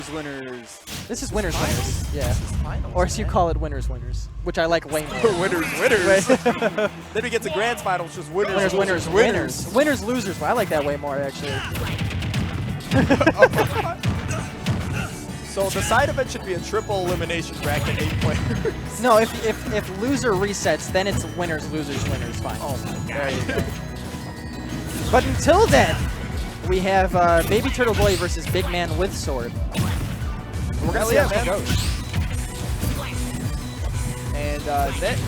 winners. This is winners, winners. Yeah. Finals, or as you call it, winners, winners, which I like way more. Winners, winners. Then we get to grand finals, just winners, winners, winners. Winners, losers. But I like that way more, actually. So the side event should be a triple elimination bracket, 8 players. No, if loser resets, then it's winners, losers, winners. Fine. Oh my god. There you go. But until then, we have Baby Turtle Boy versus Big Man with Sword. We're gonna see how it goes. And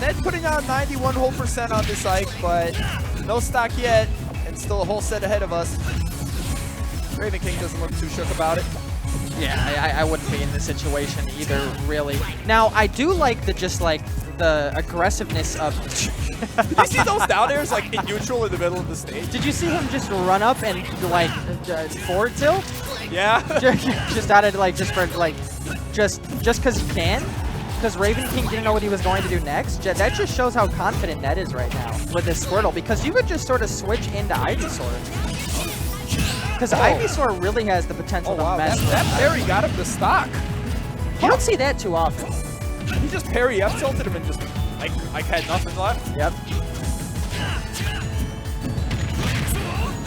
Ned putting on 91% on this Ike, but no stock yet, and still a whole set ahead of us. Ravenking doesn't look too shook about it. Yeah, I wouldn't be in this situation either, really. Now, I do like the aggressiveness of... Did you see those down airs like in neutral in the middle of the stage? Did you see him just run up and like forward tilt? Yeah. Just out of just because he can? Because Ravenking didn't know what he was going to do next? That just shows how confident Ned is right now with this Squirtle, because you could just sort of switch into Ivysaur. Because Ivysaur really has the potential to mess with that parry got him the stock. You don't see that too often. He just parry up tilted him and just like had nothing left. Yep.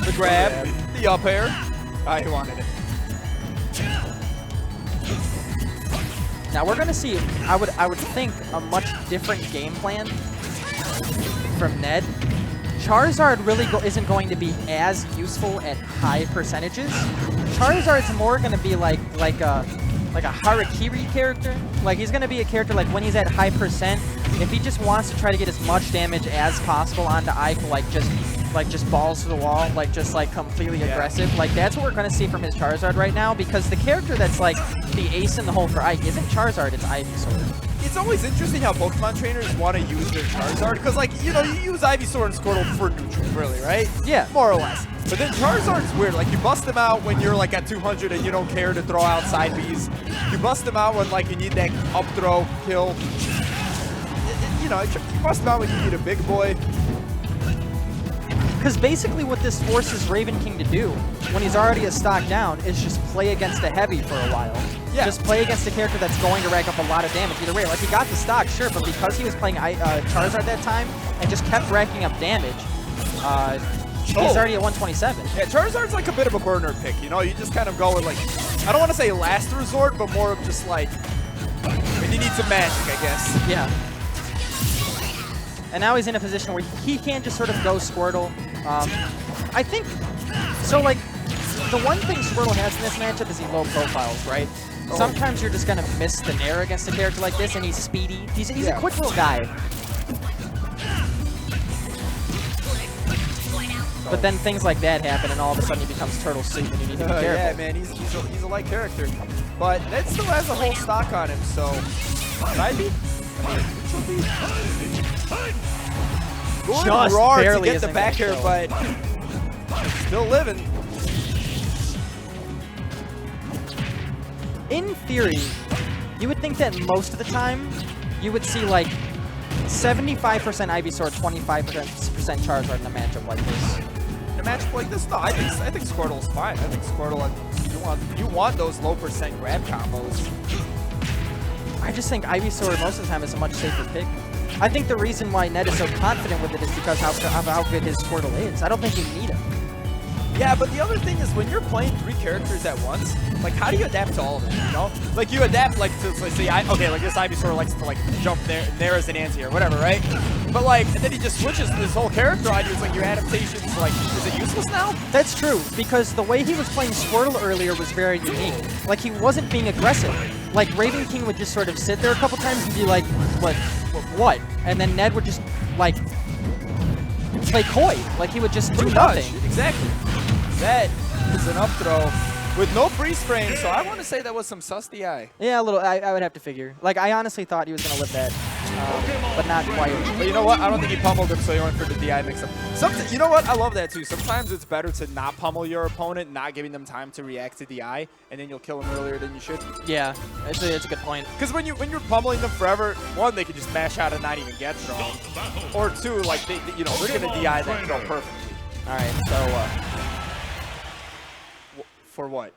The grab, the up air. He wanted it. Now we're gonna see. I would think a much different game plan from Ned. Charizard really isn't going to be as useful at high percentages. Charizard's more going to be like a Harakiri character. Like, he's going to be a character like when he's at high percent, if he just wants to try to get as much damage as possible onto Ike, like just balls to the wall, like completely aggressive. Like, that's what we're going to see from his Charizard right now, because the character that's like the ace in the hole for Ike isn't Charizard, it's Ivysaur. It's always interesting how Pokemon trainers want to use their Charizard, because, like, you know, you use Ivysaur and Squirtle for neutral, really, right? Yeah. More or less. But then Charizard's weird. Like, you bust them out when you're, like, at 200 and you don't care to throw out side Bs. You bust them out when, like, you need that up throw, kill. You know, you bust them out when you need a big boy. Because basically what this forces Ravenking to do, when he's already a stock down, is just play against a heavy for a while. Yeah. Just play against a character that's going to rack up a lot of damage either way. Like, he got the stock, sure, but because he was playing Charizard that time and just kept racking up damage, he's already at 127. Yeah, Charizard's like a bit of a burner pick, you know? You just kind of go with, like, I don't want to say last resort, but more of just, like, when you need some magic, I guess. Yeah. And now he's in a position where he can just sort of go Squirtle. I think, so like, the one thing Squirtle has in this matchup is he low profiles, right? Sometimes you're just going to miss the nair against a character like this, and he's speedy. He's a quick little guy. But then things like that happen, and all of a sudden he becomes Turtle Soup, and you need to be careful. Yeah, man, he's a light character. But Ned still has a whole stock on him, so maybe. Good roar to get the back air, but still living. In theory, you would think that most of the time you would see like 75% Ivysaur, 25% Charizard in a matchup like this. In a matchup like this, no, I think Squirtle's fine. I think Squirtle, you want those low percent grab combos. I just think Ivysaur most of the time is a much safer pick. I think the reason why Ned is so confident with it is because of how good his Squirtle is. I don't think you need him. Yeah, but the other thing is when you're playing 3 characters at once, like, how do you adapt to all of them, you know? Like, you adapt, like, to, let's say, okay, like, this Ivysaur likes to, like, jump there as an anti or whatever, right? But, like, and then he just switches this whole character on you. It's like your adaptations, like, is it useless now? That's true, because the way he was playing Squirtle earlier was very unique. Like, he wasn't being aggressive. Like, Ravenking would just sort of sit there a couple times and be like, what? And then Ned would just, like, play coy. Like, he would just do nothing. Exactly. That is an up throw with no freeze frame, so I want to say that was some sus DI. Yeah, a little. I would have to figure. Like, I honestly thought he was going to live that, but not quite. But you know what? I don't think he pummeled him, so he went for the DI mix-up. You know what? I love that, too. Sometimes it's better to not pummel your opponent, not giving them time to react to DI, and then you'll kill them earlier than you should. Yeah, it's a good point. Because when you're pummeling them forever, 1, they can just mash out and not even get thrown. Or 2, like, they're going to DI that throw perfectly. All right, so... for what?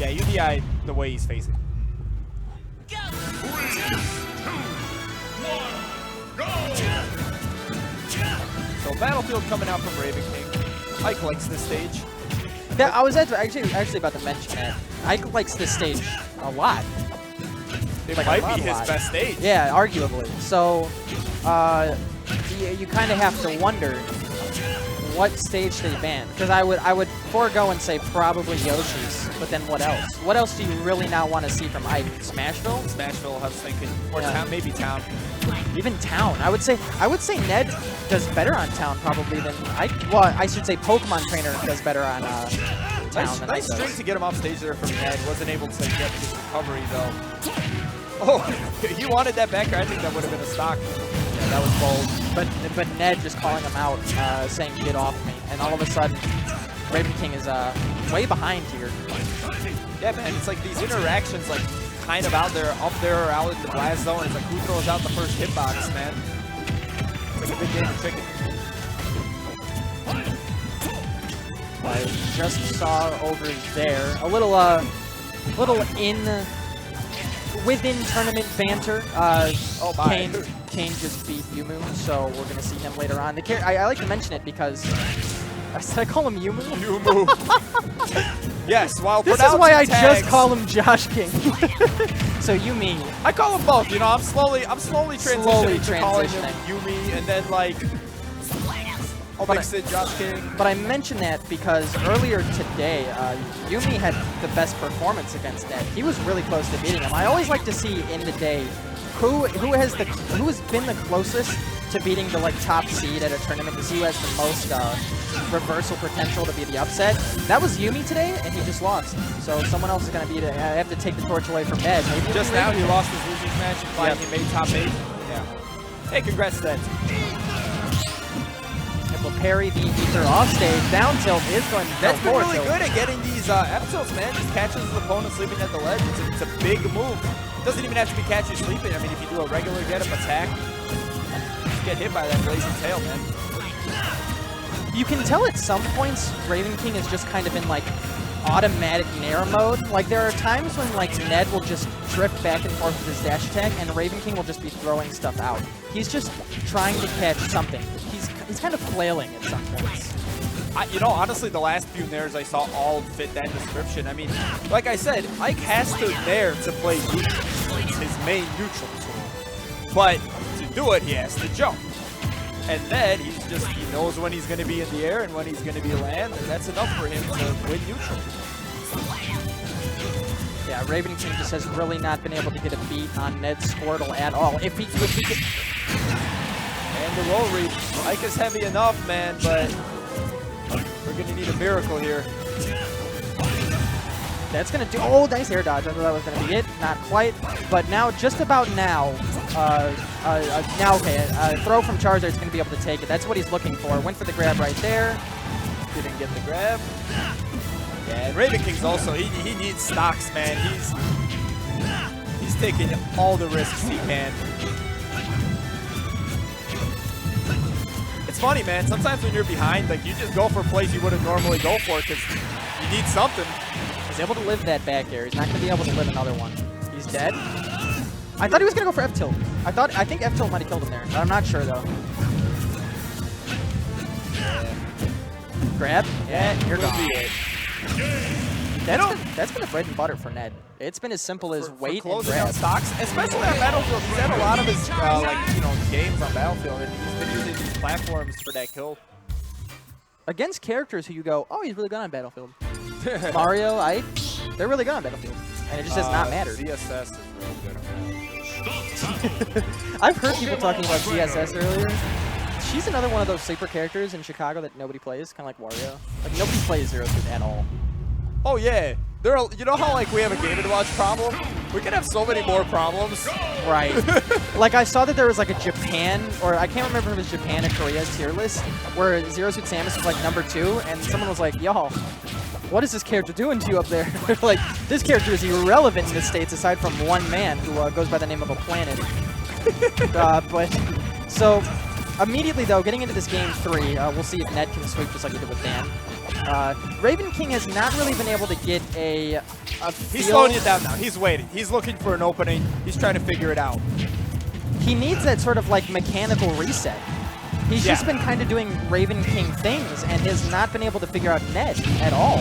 Yeah, UDI, the way he's facing. 3, 2, 1, go! So Battlefield coming out from Ravenking. Ike likes this stage. Yeah, I was actually about to mention that. Ike likes this stage a lot. It Like, might a be his lot. best stage. Yeah, arguably. So, you kind of have to wonder what stage they ban, because I would forego and say probably Yoshi's, but then what else? What else do you really now want to see from Ike? Smashville? Smashville, I was thinking, or Yeah. Town, maybe Town. Even Town. I would say Ned does better on Town probably than Ike. Well, I should say Pokemon Trainer does better on Town than Nice Ike string does. to get him off stage there from Ned. Wasn't able to get his recovery though. Oh, he wanted that backer. I think that would have been a stock. Yeah, that was bold. But Ned just calling him out, saying get off me, and all of a sudden, Ravenking is way behind here. Yeah, man, it's like these interactions, like kind of out there, up there or out in the blast zone. It's like who throws out the first hitbox, man. It's like a big game of chicken. I just saw over there a little within tournament banter. Oh my. Kane just beat Yumu, so we're gonna see him later on. I like to mention it because I call him Yumu. Yumu. Yes, while This is why I pronouncing tags, just call him Josh King. So Yumi. I call them both. You know, I'm slowly transitioning to calling him transitioning. Yumi, and then like But mix it Josh King. But I mention that because earlier today, Yumi had the best performance against Ned. He was really close to beating him. I always like to see in the day who has been the closest to beating the top seed at a tournament to see who has the most reversal potential to be the upset. That was Yumi today, and he just lost. So someone else is going to be I have to take the torch away from Ned. Maybe Just now, he lost his losing match and fighting he made top 8. Yeah. Hey, congrats to that team. will parry the ether off stage. Down tilt is going to That's been forward really tilt. good at getting these up tilts, man. Just catches his opponent sleeping at the ledge. It's a big move. Doesn't even have to be catch you sleeping. I mean, if you do a regular get up attack, just get hit by that blazing tail, man. You can tell at some points Ravenking is just kind of in automatic nair mode. Like there are times when Ned will just drift back and forth with his dash attack and Ravenking will just be throwing stuff out. He's just trying to catch something. He's kind of flailing at some points. You know, honestly, the last few nairs I saw all fit that description. I mean, like I said, Ike has to nair to play neutral. It's his main neutral tool. But to do it, he has to jump. And then he knows when he's going to be in the air and when he's going to be land, and that's enough for him to win neutral. Yeah, Ravenking just has really not been able to get a beat on Ned Squirtle at all. If he could... And the roll read. Ike is heavy enough, man, but we're going to need a miracle here. That's going to do... Oh, nice air dodge. I thought that was going to be it. Not quite. But now, just about now... throw from Charizard is going to be able to take it. That's what he's looking for. Went for the grab right there. Didn't get the grab. Yeah, and Ravenking's also, he needs stocks, man. He's taking all the risks he can. It's funny, man. Sometimes when you're behind, you just go for plays you wouldn't normally go for because you need something. He's able to live that back air. He's not going to be able to live another one. He's dead. I thought he was going to go for F-tilt. I think F-tilt might have killed him there, but I'm not sure, though. Grab? Yeah, you're gone. That's been the bread and butter for Ned. It's been as simple as wait and closing grab. out stocks, especially on Battlefield. He's had a lot of his games on Battlefield, and he's been using these platforms for that kill. Against characters who you go, oh, he's really good on Battlefield. Mario, Ike, they're really good on Battlefield. And it just has not mattered. ZSS is really good on Battlefield. I've heard people talking about ZSS earlier. She's another one of those sleeper characters in Chicago that nobody plays, kind of like Wario. Nobody plays Zero Suit at all. Oh yeah, you know how we have a Game & Watch problem? We can have so many more problems. Right. I saw that there was a Japan, or I can't remember if it was Japan or Korea's tier list, where Zero Suit Samus was #2, and someone was like, y'all, what is this character doing to you up there? This character is irrelevant in the States aside from one man who goes by the name of a planet. So, immediately though, getting into this game 3, we'll see if Ned can sweep just like he did with Dan. Ravenking has not really been able to get a He's slowing you down now. He's waiting. He's looking for an opening. He's trying to figure it out. He needs that sort of like mechanical reset. He's just been kind of doing Ravenking things and has not been able to figure out Ned at all.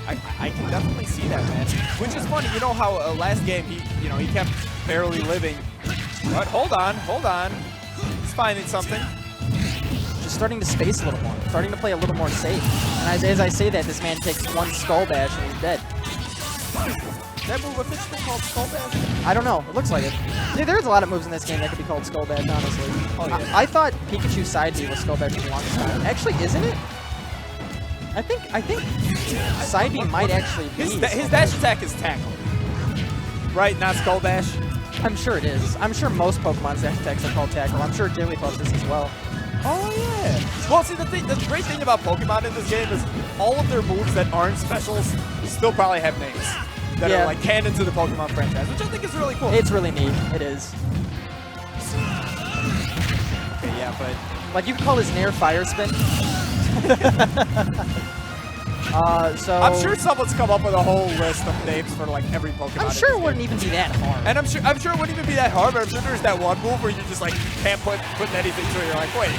I can definitely see that, man. Which is funny. You know how last game he kept barely living. But hold on. He's finding something. Just starting to space a little more, starting to play a little more safe. And as I say that, this man takes one skull bash and he's dead. Is that move officially called Skull Bash? I don't know. It looks like it. Dude, there's a lot of moves in this game that could be called Skull Bash, honestly. Oh, yeah. I thought Pikachu side B was Skull Bash for the longest time. Actually, isn't it? I think side B might actually be. His dash attack is tackle. Right, not Skull Bash? I'm sure it is. I'm sure most Pokemon's dash attacks are called tackle. I'm sure Jigglypuff's is as well. Oh, yeah. Well, see, the great thing about Pokemon in this game is all of their moves that aren't specials still probably have names that are like canon to the Pokemon franchise, which I think is really cool. It's really neat. It is. Okay, yeah, but... Like, you could call his Nair Fire Spin. So I'm sure someone's come up with a whole list of names for like every Pokemon. I'm sure it wouldn't even be that hard. And I'm sure it wouldn't even be that hard, but I'm sure there's that one move where you just like can't put anything to it. You're like, wait,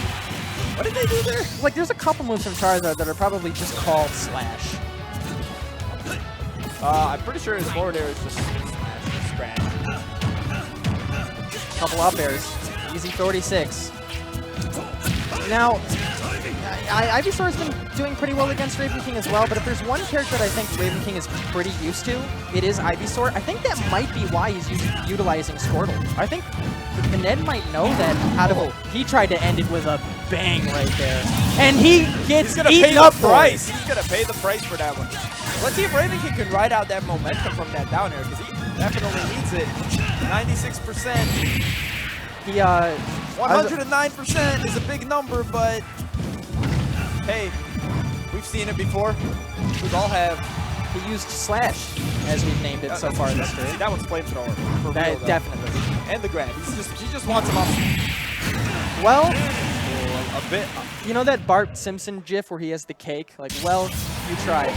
what did they do there? Like, there's a couple moves from Charizard that are probably just called Slash. I'm pretty sure his forward air is just Slash, scratch. Couple up airs. Easy 46. Now, Ivysaur has been doing pretty well against Ravenking as well, but if there's one character that I think Ravenking is pretty used to, it is Ivysaur. I think that might be why he's utilizing Squirtle. I think Ned might know that he tried to end it with a bang right there. And he gets eaten up for it. He's going to pay the price for that one. Let's see if Ravenking can ride out that momentum from that down air, because he definitely needs it. 96%. He, 109% is a big number, but hey, we've seen it before. We all have. He used Slash, as we've named it so far in this stream. That one's flamethrower. For real, though. Definitely. And the grab. He just wants him off. Well, a bit. You know that Bart Simpson gif where he has the cake? Like, well, you tried.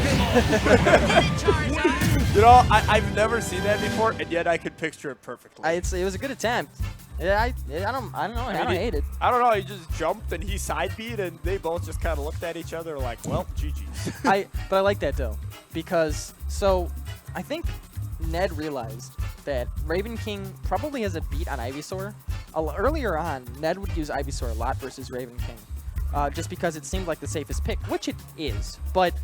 You know, I've never seen that before, and yet I could picture it perfectly. It was a good attempt. Yeah, I don't know. I don't hate it. I don't know. He just jumped and he side beat, and they both just kind of looked at each other like, well, GG's. But I like that though, because I think Ned realized that Ravenking probably has a beat on Ivysaur. Earlier on, Ned would use Ivysaur a lot versus Ravenking, just because it seemed like the safest pick, which it is. But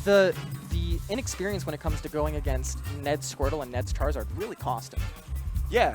the inexperience when it comes to going against Ned's Squirtle and Ned's Charizard really cost him. Yeah.